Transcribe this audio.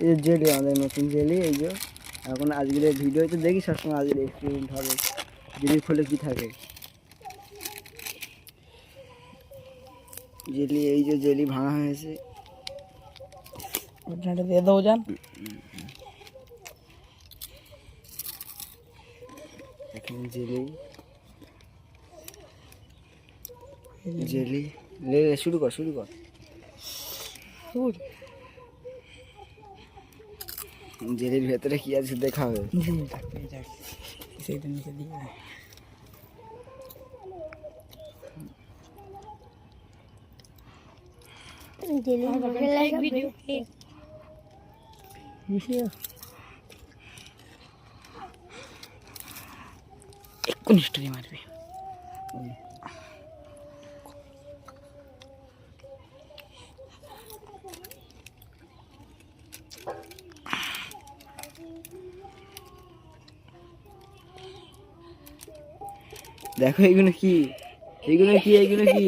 এই যে জেলি, আমাদের নতুন জেলি। এই যে এখন আজকের ভিডিওতে দেখি সবসময় আজকের এক্সপেরিমেন্ট হবে, জেলি খুলে কি থাকে। জেলি, এই যে জেলি ভাঙা হয়েছে, ওটা দিয়ে দাও যান। এখন জেলি জেলি লে শুরু কর। জেলির ভেতরে কি আছে দেখা হবে। সেইটা নিচে দিয়ে এক্ষুনি স্টোরি মারবে। দেখো এগুলো কি, এগুলো কি, এগুলো কি।